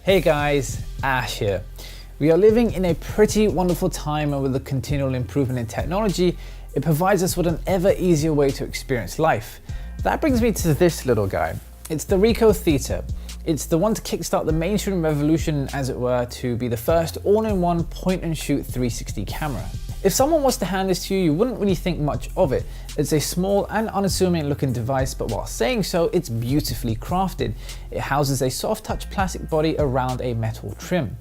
Hey guys, Ash here. We are living in a pretty wonderful time, and with the continual improvement in technology, it provides us with an ever easier way to experience life. That brings me to this little guy. It's the Ricoh Theta. It's the one to kickstart the mainstream revolution, as it were, to be the first all-in-one point-and-shoot 360 camera. If someone was to hand this to you, you wouldn't really think much of it. It's a small and unassuming looking device, but while saying so, it's beautifully crafted. It houses a soft touch plastic body around a metal trim.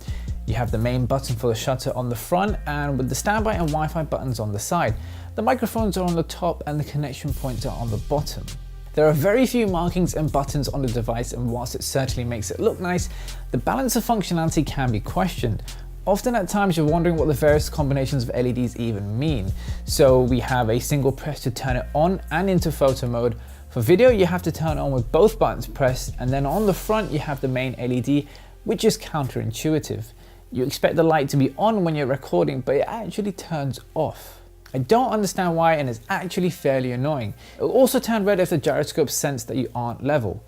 You have the main button for the shutter on the front, and with the standby and Wi-Fi buttons on the side. The microphones are on the top and the connection points are on the bottom. There are very few markings and buttons on the device, and whilst it certainly makes it look nice, the balance of functionality can be questioned. Often at times you're wondering what the various combinations of LEDs even mean. So we have a single press to turn it on and into photo mode. For video, you have to turn on with both buttons pressed, and then on the front you have the main LED, which is counterintuitive. You expect the light to be on when you're recording, but it actually turns off. I don't understand why, and it's actually fairly annoying. It will also turn red if the gyroscope senses that you aren't level.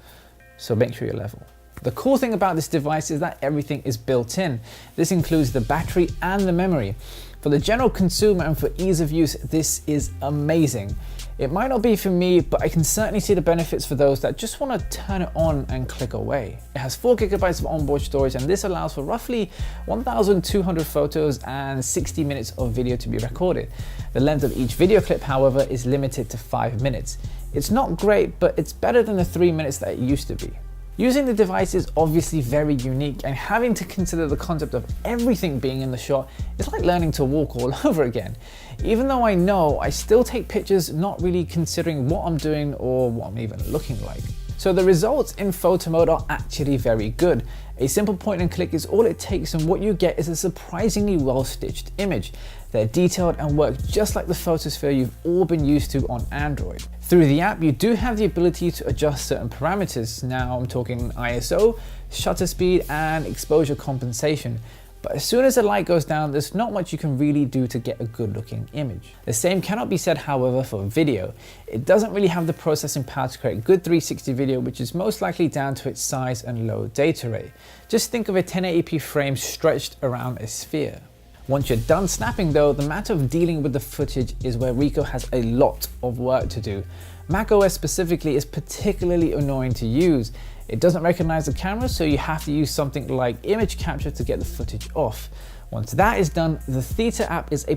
So make sure you're level. The cool thing about this device is that everything is built in. This includes the battery and the memory. For the general consumer and for ease of use, this is amazing. It might not be for me, but I can certainly see the benefits for those that just want to turn it on and click away. It has 4 GB of onboard storage, and this allows for roughly 1,200 photos and 60 minutes of video to be recorded. The length of each video clip, however, is limited to 5 minutes. It's not great, but it's better than the 3 minutes that it used to be. Using the device is obviously very unique, and having to consider the concept of everything being in the shot is like learning to walk all over again. Even though I know, I still take pictures not really considering what I'm doing or what I'm even looking like. So the results in photo mode are actually very good. A simple point and click is all it takes, and what you get is a surprisingly well stitched image. They're detailed and work just like the photosphere you've all been used to on Android. Through the app, you do have the ability to adjust certain parameters. Now I'm talking ISO, shutter speed, and exposure compensation. But as soon as the light goes down, there's not much you can really do to get a good looking image. The same cannot be said, however, for video. It doesn't really have the processing power to create good 360 video, which is most likely down to its size and low data rate. Just think of a 1080p frame stretched around a sphere. Once you're done snapping though, the matter of dealing with the footage is where Ricoh has a lot of work to do. macOS specifically is particularly annoying to use. It doesn't recognize the camera, so you have to use something like image capture to get the footage off. Once that is done, the Theta app is a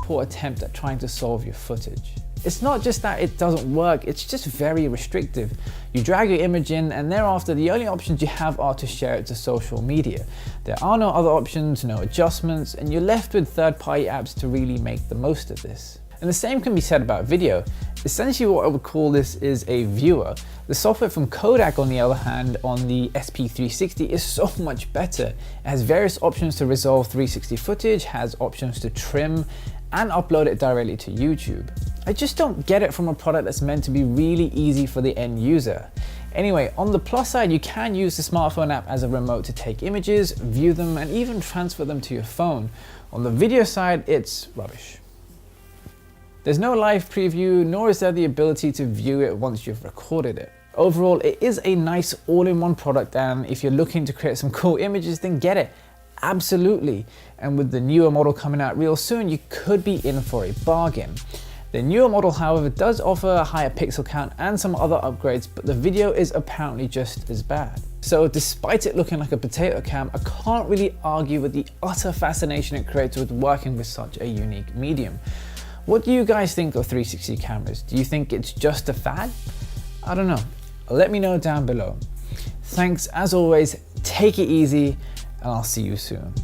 poor attempt at trying to solve your footage. It's not just that it doesn't work, it's just very restrictive. You drag your image in, and thereafter the only options you have are to share it to social media. There are no other options, no adjustments, and you're left with third-party apps to really make the most of this. And the same can be said about video. Essentially what I would call this is a viewer. The software from Kodak, on the other hand, on the SP360 is so much better. It has various options to resolve 360 footage, has options to trim, and upload it directly to YouTube. I just don't get it from a product that's meant to be really easy for the end user. Anyway, on the plus side, you can use the smartphone app as a remote to take images, view them, and even transfer them to your phone. On the video side, it's rubbish. There's no live preview, nor is there the ability to view it once you've recorded it. Overall, it is a nice all-in-one product, and if you're looking to create some cool images, then get it. Absolutely. And with the newer model coming out real soon, you could be in for a bargain. The newer model, however, does offer a higher pixel count and some other upgrades, but the video is apparently just as bad. So despite it looking like a potato cam, I can't really argue with the utter fascination it creates with working with such a unique medium. What do you guys think of 360 cameras? Do you think it's just a fad? I don't know. Let me know down below. Thanks as always, take it easy, and I'll see you soon.